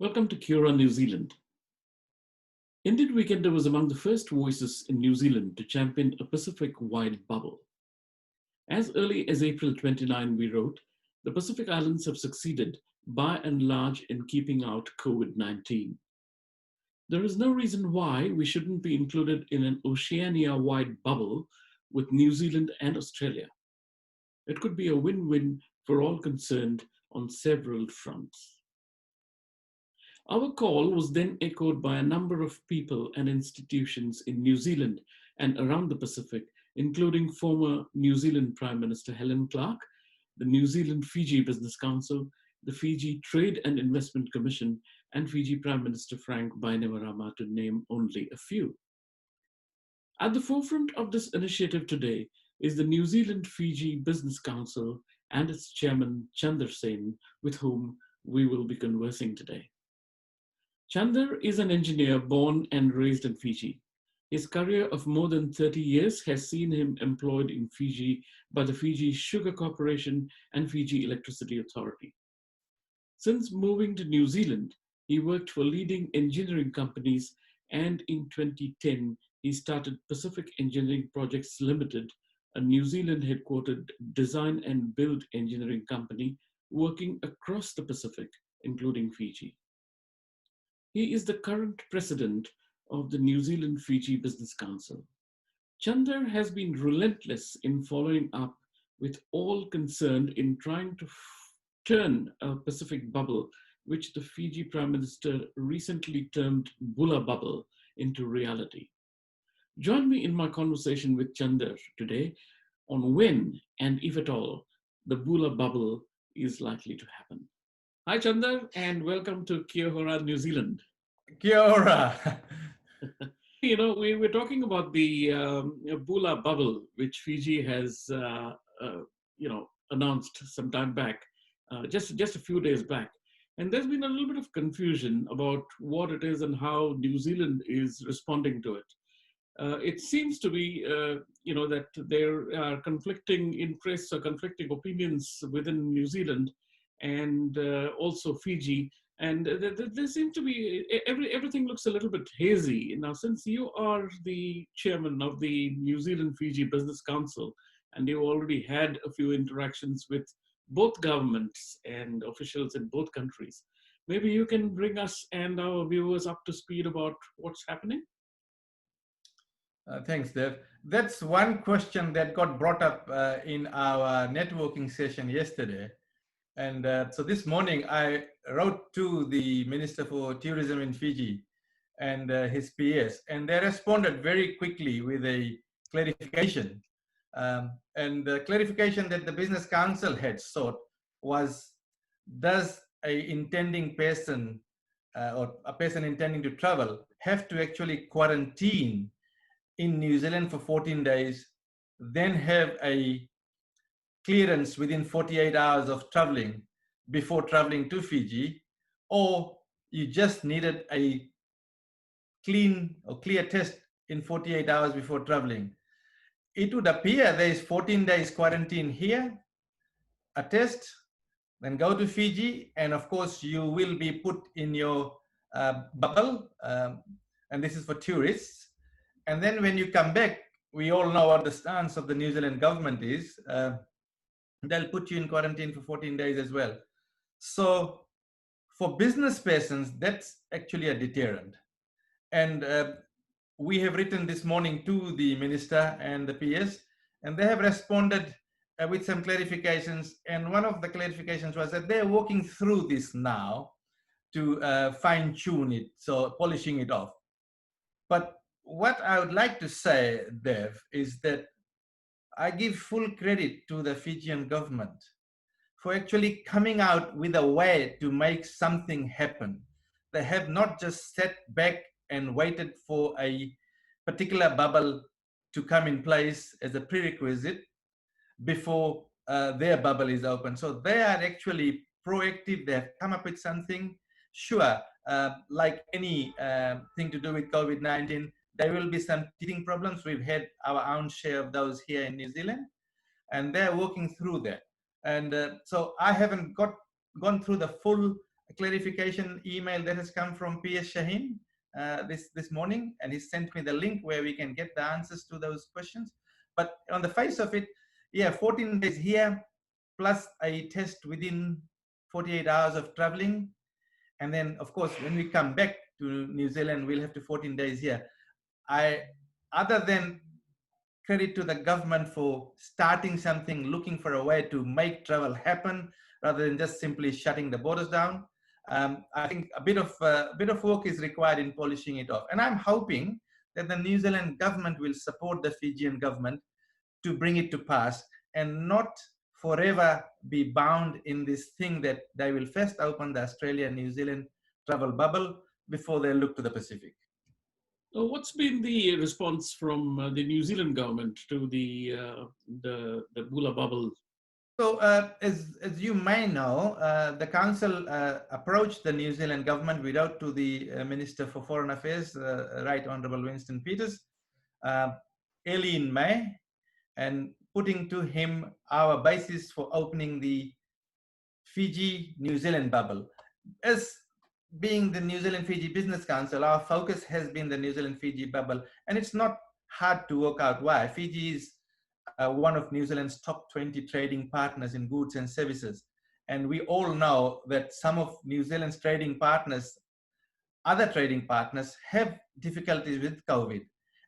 Welcome to Hora New Zealand. Indeed Weekender was among the first voices in New Zealand to champion a Pacific-wide bubble. As early as April 29, we wrote, the Pacific Islands have succeeded by and large in keeping out COVID-19. There is no reason why we shouldn't be included in an Oceania-wide bubble with New Zealand and Australia. It could be a win-win for all concerned on several fronts. Our call was then echoed by a number of people and institutions in New Zealand and around the Pacific, including former New Zealand Prime Minister Helen Clark, the New Zealand Fiji Business Council, the Fiji Trade and Investment Commission, and Fiji Prime Minister Frank Bainimarama, to name only a few. At the forefront of this initiative today is the New Zealand Fiji Business Council and its chairman, Chandar Sen, with whom we will be conversing today. Chandar is an engineer born and raised in Fiji. His career of more than 30 years has seen him employed in Fiji by the Fiji Sugar Corporation and Fiji Electricity Authority. Since moving to New Zealand, he worked for leading engineering companies, and in 2010, he started Pacific Engineering Projects Limited, a New Zealand headquartered design and build engineering company working across the Pacific, including Fiji. He is the current president of the New Zealand Fiji Business Council. Chandar has been relentless in following up with all concerned in trying to turn a Pacific bubble, which the Fiji Prime Minister recently termed Bula Bubble, into reality. Join me in my conversation with Chandar today on when, and if at all, the Bula Bubble is likely to happen. Hi, Chandar, and welcome to Kia Hora, New Zealand. Kia ora. We were talking about the Bula Bubble, which Fiji has, announced some time back, just a few days back. And there's been a little bit of confusion about what it is and how New Zealand is responding to it. It seems to be, that there are conflicting interests or conflicting opinions within New Zealand and also Fiji. And there seems to be, everything looks a little bit hazy. Now, since you are the chairman of the New Zealand Fiji Business Council, and you already had a few interactions with both governments and officials in both countries, maybe you can bring us and our viewers up to speed about what's happening? Thanks, Dev. That's one question that got brought up in our networking session yesterday. And so this morning, I wrote to the Minister for Tourism in Fiji and his PS, and they responded very quickly with a clarification. And the clarification that the Business Council had sought was, does a intending person or a person intending to travel have to actually quarantine in New Zealand for 14 days, then have a clearance within 48 hours of traveling before traveling to Fiji, or you just needed a clean or clear test in 48 hours before traveling? It would appear there is 14 days quarantine here, a test, then go to Fiji, and of course you will be put in your bubble, and this is for tourists. And then when you come back, we all know what the stance of the New Zealand government is. They'll put you in quarantine for 14 days as well. So for business persons, that's actually a deterrent. And we have written this morning to the minister and the PS, and they have responded with some clarifications. And one of the clarifications was that they're working through this now to fine tune it, so polishing it off. But what I would like to say, Dev, is that I give full credit to the Fijian government for actually coming out with a way to make something happen. They have not just sat back and waited for a particular bubble to come in place as a prerequisite before their bubble is open. So they are actually proactive. They have come up with something. Sure, like any thing to do with COVID-19, there will be some teething problems. We've had our own share of those here in New Zealand, and they're working through that. And so I haven't gone through the full clarification email that has come from PS Shaheen this morning, and he sent me the link where we can get the answers to those questions. But on the face of it, yeah, 14 days here, plus a test within 48 hours of traveling. And then, of course, when we come back to New Zealand, we'll have to 14 days here. Other than credit to the government for starting something, looking for a way to make travel happen, rather than just simply shutting the borders down. I think a bit of work is required in polishing it off. And I'm hoping that the New Zealand government will support the Fijian government to bring it to pass and not forever be bound in this thing that they will first open the Australia-New Zealand travel bubble before they look to the Pacific. What's been the response from the New Zealand government to the Bula Bubble? So, as you may know, the council approached the New Zealand government. We wrote to the Minister for Foreign Affairs, Right Honourable Winston Peters, early in May, and putting to him our basis for opening the Fiji-New Zealand bubble. As being the New Zealand Fiji Business Council, our focus has been the New Zealand Fiji bubble, and it's not hard to work out why. Fiji is one of New Zealand's top 20 trading partners in goods and services. And we all know that some of New Zealand's trading partners, other trading partners, have difficulties with COVID.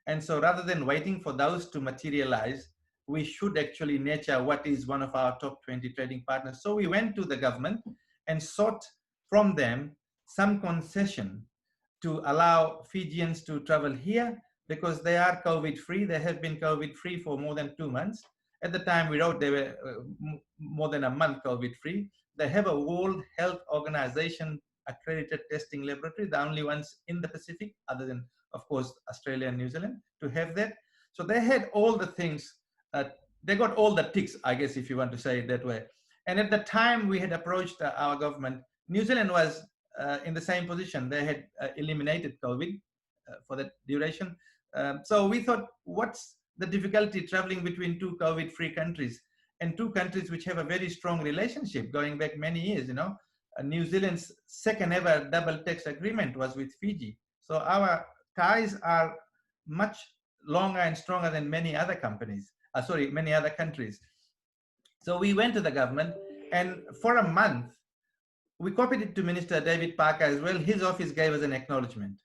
And so rather than waiting for those to materialize, we should actually nurture what is one of our top 20 trading partners. So we went to the government and sought from them some concession to allow Fijians to travel here, because they are COVID-free. They have been COVID-free for more than 2 months. At the time we wrote, they were more than a month COVID-free. They have a World Health Organization accredited testing laboratory, the only ones in the Pacific, other than, of course, Australia and New Zealand, to have that. So they had all the things, they got all the ticks, I guess, if you want to say it that way. And at the time we had approached our government, New Zealand was in the same position. They had eliminated COVID for that duration. So we thought, what's the difficulty traveling between two COVID-free countries, and two countries which have a very strong relationship going back many years? You know, New Zealand's second ever double tax agreement was with Fiji. So our ties are much longer and stronger than many other companies. Many other countries. So we went to the government, and for a month, we copied it to Minister David Parker as well. His office gave us an acknowledgement.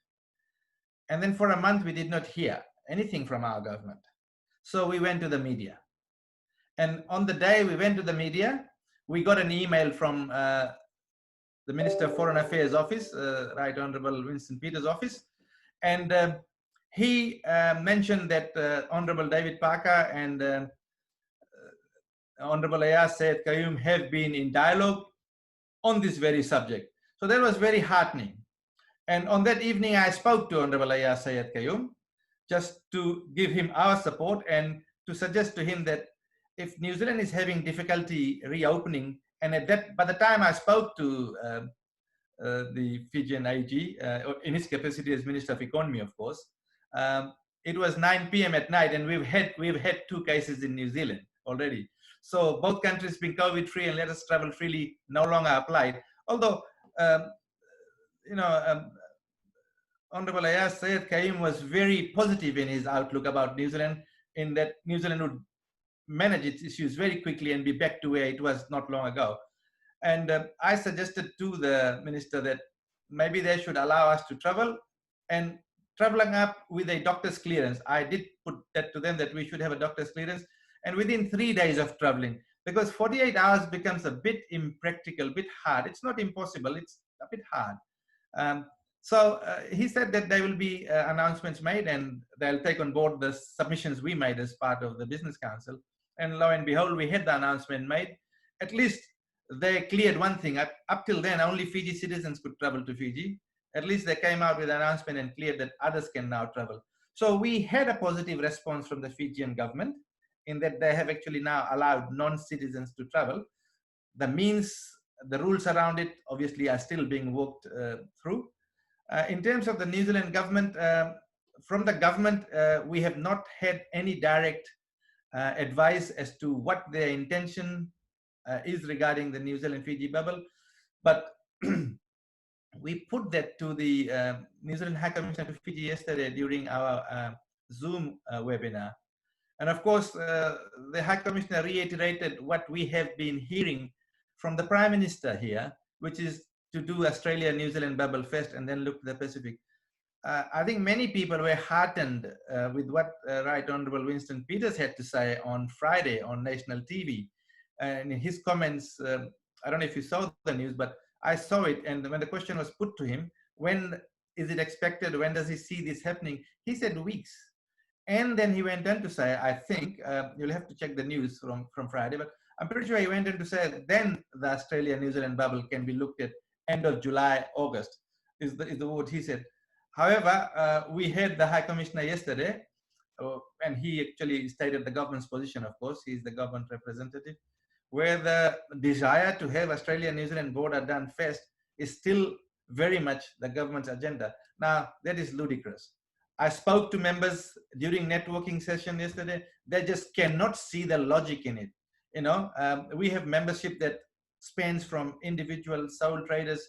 And then for a month, we did not hear anything from our government. So we went to the media. And on the day we went to the media, we got an email from the Minister of Foreign Affairs office, Right Honourable Winston Peters' office. And he mentioned that Honourable David Parker and Honourable Ayaz Sayed Qayyum have been in dialogue on this very subject. So that was very heartening. And on that evening, I spoke to Honorable Ayaz Sayed Qayyum just to give him our support and to suggest to him that if New Zealand is having difficulty reopening, and by the time I spoke to the Fijian AG, in his capacity as Minister of Economy, of course, it was 9 p.m. at night, and we've had 2 cases in New Zealand already. So both countries being COVID-free and let us travel freely no longer applied. Although, Honorable Ayaz Sayed Qayyum was very positive in his outlook about New Zealand, in that New Zealand would manage its issues very quickly and be back to where it was not long ago. And I suggested to the minister that maybe they should allow us to travel, and traveling up with a doctor's clearance. I did put that to them, that we should have a doctor's clearance, and within 3 days of traveling, because 48 hours becomes a bit impractical, a bit hard. It's not impossible, it's a bit hard. So he said that there will be announcements made, and they'll take on board the submissions we made as part of the Business Council. And lo and behold, we had the announcement made. At least they cleared one thing. Up till then, only Fiji citizens could travel to Fiji. At least they came out with an announcement and cleared that others can now travel. So we had a positive response from the Fijian government, in that they have actually now allowed non-citizens to travel. The means, the rules around it, obviously are still being worked through. In terms of the New Zealand government, from the government, we have not had any direct advice as to what their intention is regarding the New Zealand Fiji bubble. But we put that to the New Zealand High Commissioner to Fiji yesterday during our Zoom webinar. And of course, the High Commissioner reiterated what we have been hearing from the Prime Minister here, which is to do Australia New Zealand bubble first and then look to the Pacific. I think many people were heartened with what Right Honourable Winston Peters had to say on Friday on national TV. And in his comments, I don't know if you saw the news, but I saw it. And when the question was put to him, when is it expected? When does he see this happening? He said weeks. And then he went on to say, I think, you'll have to check the news from Friday, but I'm pretty sure he went on to say then the Australia-New Zealand bubble can be looked at end of July, August, is the word he said. However, we heard the High Commissioner yesterday, and he actually stated the government's position, of course, he's the government representative, where the desire to have Australia-New Zealand border done first is still very much the government's agenda. Now, that is ludicrous. I spoke to members during networking session yesterday. They just cannot see the logic in it. You know, we have membership that spans from individual sole traders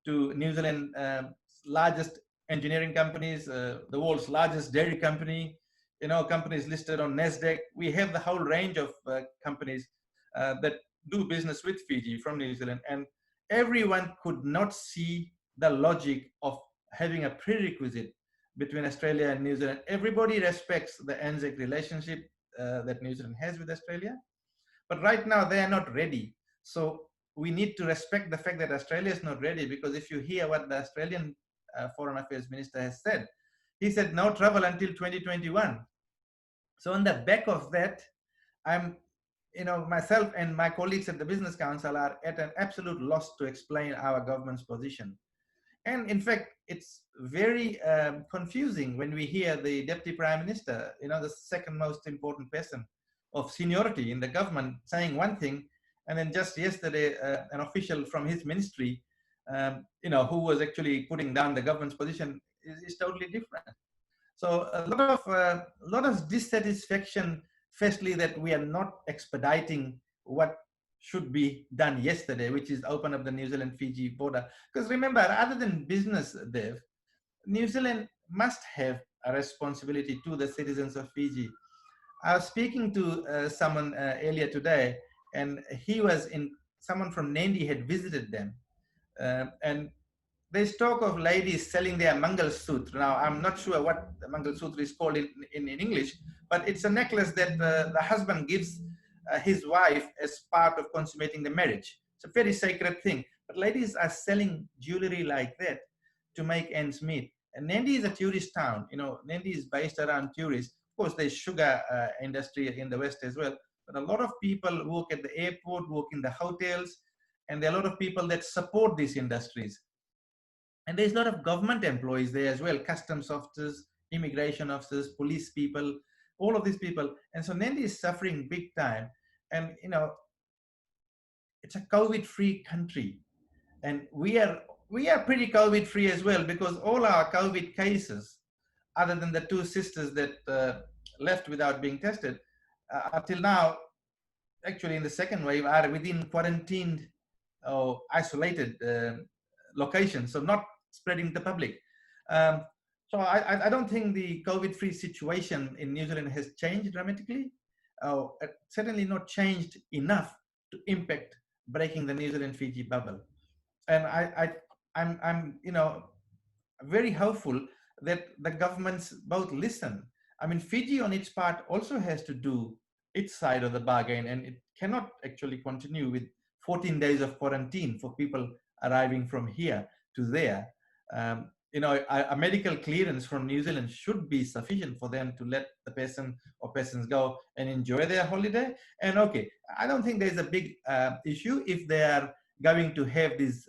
to New Zealand largest engineering companies, the world's largest dairy company, you know, companies listed on NASDAQ. We have the whole range of companies that do business with Fiji from New Zealand, and everyone could not see the logic of having a prerequisite between Australia and New Zealand. Everybody respects the ANZAC relationship that New Zealand has with Australia, but right now they are not ready. So we need to respect the fact that Australia is not ready, because if you hear what the Australian Foreign Affairs Minister has said, he said no travel until 2021. So on the back of that, I'm, you know, myself and my colleagues at the Business Council are at an absolute loss to explain our government's position. And in fact, it's very confusing when we hear the Deputy Prime Minister, you know, the second most important person of seniority in the government, saying one thing, and then just yesterday, an official from his ministry, you know, who was actually putting down the government's position is totally different. So a lot of dissatisfaction, firstly, that we are not expediting what should be done yesterday, which is open up the New Zealand Fiji border. Because remember, other than business, Dev, New Zealand must have a responsibility to the citizens of Fiji. I was speaking to someone earlier today, and someone from Nandi had visited them, and they talk of ladies selling their Mangal Sutra. Now, I'm not sure what the Mangal Sutra is called in English, but it's a necklace that the husband gives his wife as part of consummating the marriage. It's a very sacred thing. But ladies are selling jewelry like that to make ends meet. And Nandi is a tourist town. You know, Nandi is based around tourists. Of course, there's sugar industry in the West as well. But a lot of people work at the airport, work in the hotels, and there are a lot of people that support these industries. And there's a lot of government employees there as well, customs officers, immigration officers, police people, all of these people. And so Nandi is suffering big time. And, you know, it's a COVID-free country. And we are pretty COVID-free as well, because all our COVID cases, other than the two sisters that left without being tested, until now, actually in the second wave, are within quarantined or isolated locations, so not spreading the public. So I don't think the COVID-free situation in New Zealand has changed dramatically. Certainly not changed enough to impact breaking the New Zealand Fiji bubble. And I'm you know, very hopeful that the governments both listen. I mean, Fiji on its part also has to do its side of the bargain, and it cannot actually continue with 14 days of quarantine for people arriving from here to there. You know, a medical clearance from New Zealand should be sufficient for them to let the person or persons go and enjoy their holiday. And okay, I don't think there's a big issue if they are going to have these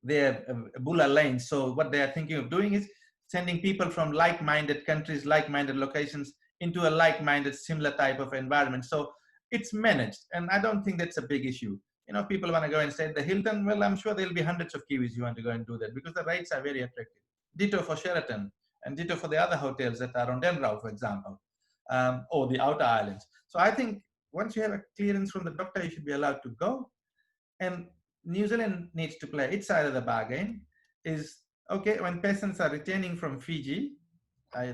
their Bula lanes. So what they are thinking of doing is sending people from like-minded countries, like-minded locations into a like-minded, similar type of environment. So it's managed, and I don't think that's a big issue. You know, people want to go and stay at the Hilton. Well, I'm sure there'll be hundreds of Kiwis who want to go and do that because the rates are very attractive. Ditto for Sheraton, and ditto for the other hotels that are on Denrau, for example, or the outer islands. So I think once you have a clearance from the doctor, you should be allowed to go. And New Zealand needs to play its side of the bargain. Is okay when persons are returning from Fiji,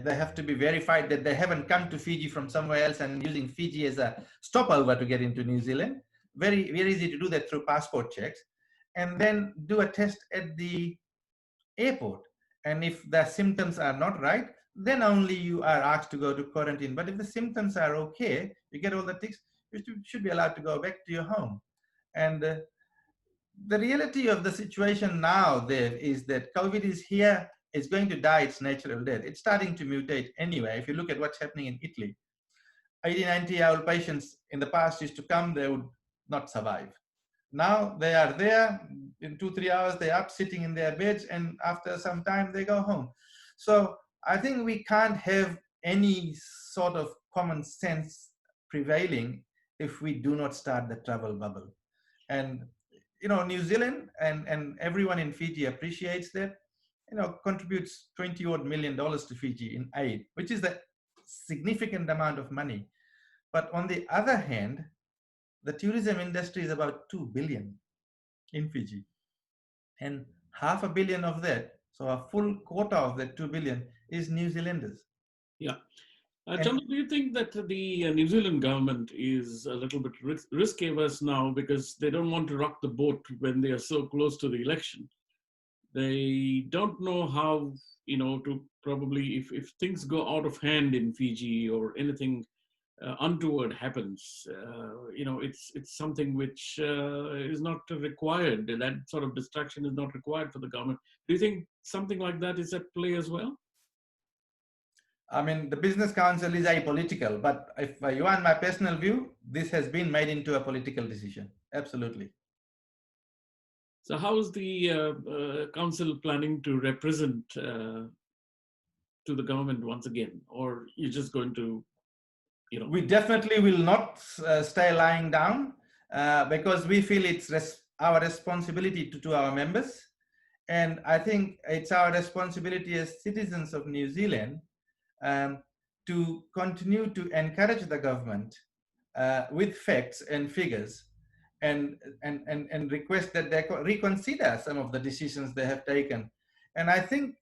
they have to be verified that they haven't come to Fiji from somewhere else and using Fiji as a stopover to get into New Zealand. Very easy to do that through passport checks, and then do a test at the airport. And if the symptoms are not right, then only you are asked to go to quarantine. But if the symptoms are okay, you get all the ticks, you should be allowed to go back to your home. And the reality of the situation now, Dev, is that COVID is here. It's going to die its natural death. It's starting to mutate anyway. If you look at what's happening in Italy, 80, 90-year-old patients in the past used to come, they would not survive. Now they are there in 2-3 hours, they're up sitting in their beds, and after some time they go home. So I think we can't have any sort of common sense prevailing if we do not start the travel bubble. And New Zealand and everyone in Fiji appreciates that, contributes $20 million to Fiji in aid, which is a significant amount of money. But on the other hand, the tourism industry is about 2 billion in Fiji, and $500 million of that, so a full quota of that 2 billion, is New Zealanders. Yeah. Chandar, do you think that the New Zealand government is a little bit risk-averse now because they don't want to rock the boat when they are so close to the election? They don't know how, to probably, if things go out of hand in Fiji or anything untoward happens, it's something which is not required. That sort of distraction is not required for the government. Do you think something like that is at play as well? I mean, the Business Council is apolitical, but if you want my personal view, this has been made into a political decision. Absolutely. So how is the council planning to represent to the government once again? Or you're just going to, We definitely will not stay lying down because we feel it's our responsibility to our members. And I think it's our responsibility as citizens of New Zealand to continue to encourage the government with facts and figures, and request that they reconsider some of the decisions they have taken. And I think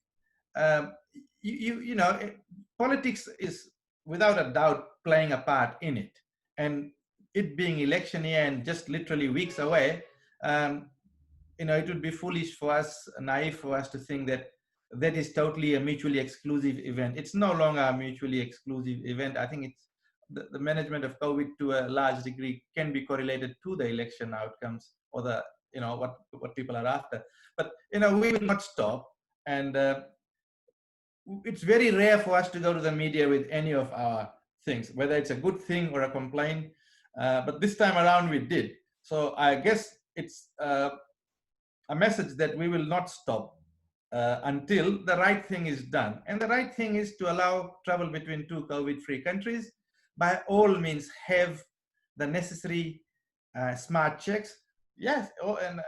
politics is without a doubt playing a part in it. And it being election year and just literally weeks away, it would be foolish for us, naive for us to think that that is totally a mutually exclusive event. It's no longer a mutually exclusive event. I think it's the management of COVID to a large degree can be correlated to the election outcomes or the, what people are after. But, we will not stop. And it's very rare for us to go to the media with any of our things, whether it's a good thing or a complaint. But this time around we did. So I guess it's a message that we will not stop until the right thing is done. And the right thing is to allow travel between two COVID-free countries. By all means, have the necessary smart checks. Yes, and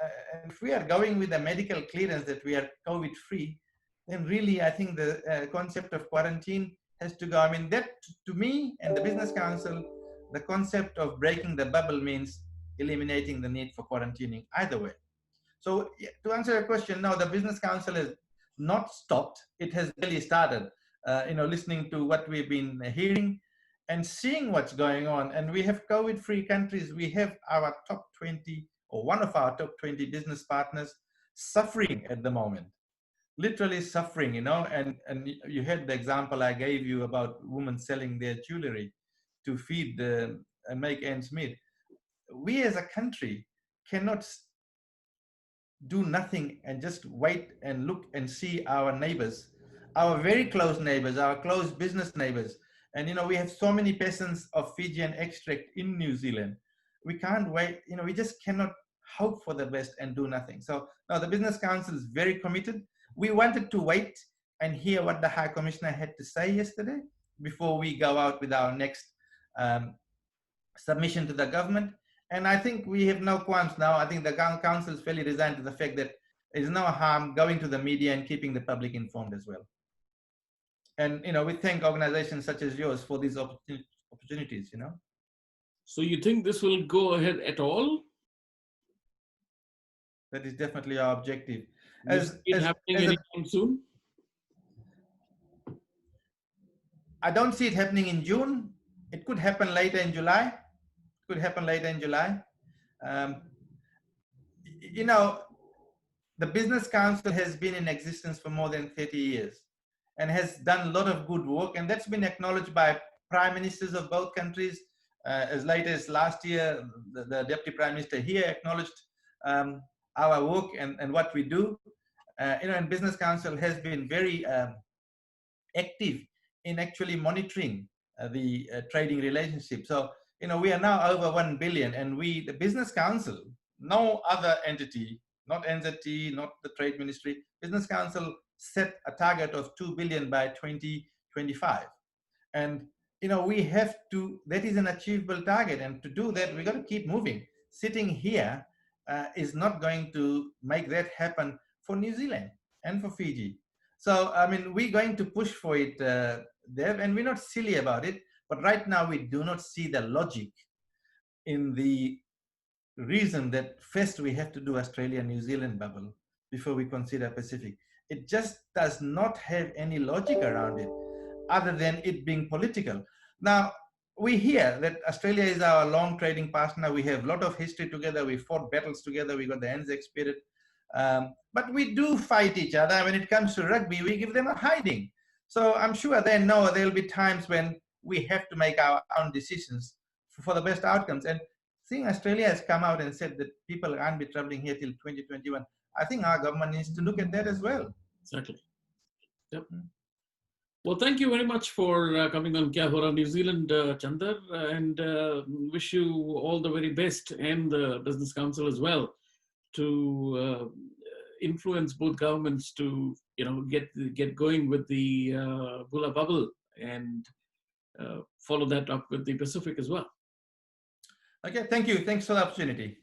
if we are going with a medical clearance that we are COVID-free, then really I think the concept of quarantine has to go. I mean, that to me and the Business Council, the concept of breaking the bubble means eliminating the need for quarantining either way. So to answer your question, no, the Business Council has not stopped. It has really started, listening to what we've been hearing and seeing what's going on. And we have COVID-free countries. We have our top 20 or one of our top 20 business partners suffering at the moment, literally suffering, and you heard the example I gave you about women selling their jewelry to feed and make ends meet. We as a country cannot do nothing and just wait and look and see our neighbors, our very close neighbors, our close business neighbors. And, we have so many persons of Fijian extract in New Zealand. We can't wait, we just cannot hope for the best and do nothing. So now the Business Council is very committed. We wanted to wait and hear what the High Commissioner had to say yesterday before we go out with our next submission to the government. And I think we have no qualms now. I think the council is fairly resigned to the fact that there's no harm going to the media and keeping the public informed as well. And, we thank organizations such as yours for these opportunities, So you think this will go ahead at all? That is definitely our objective. You see it happening anytime soon? I don't see it happening in June. It could happen later in July. Could happen later in July. Um, you know, the Business Council has been in existence for more than 30 years and has done a lot of good work, and that's been acknowledged by prime ministers of both countries. As late as last year, the Deputy Prime Minister here acknowledged our work and what we do. And Business Council has been very active in actually monitoring the trading relationship. So, we are now over 1 billion, and the Business Council, no other entity, not NZT, not the Trade Ministry, Business Council set a target of 2 billion by 2025. And, we have to, that is an achievable target. And to do that, we got to keep moving. Sitting here is not going to make that happen for New Zealand and for Fiji. So, I mean, we're going to push for it, Dev, and we're not silly about it. But right now, we do not see the logic in the reason that first we have to do Australia-New Zealand bubble before we consider Pacific. It just does not have any logic around it, other than it being political. Now, we hear that Australia is our long trading partner. We have a lot of history together. We fought battles together. We got the Anzac spirit. But we do fight each other. When it comes to rugby, we give them a hiding. So I'm sure they know there'll be times when we have to make our own decisions for the best outcomes. And seeing Australia has come out and said that people can't be traveling here till 2021, I think our government needs to look at that as well. Exactly. Yep. Well, thank you very much for coming on Hora New Zealand, Chandar, and wish you all the very best, and the Business Council as well, to influence both governments to get going with the Bula Bubble, and follow that up with the Pacific as well. Okay, thank you. Thanks for the opportunity.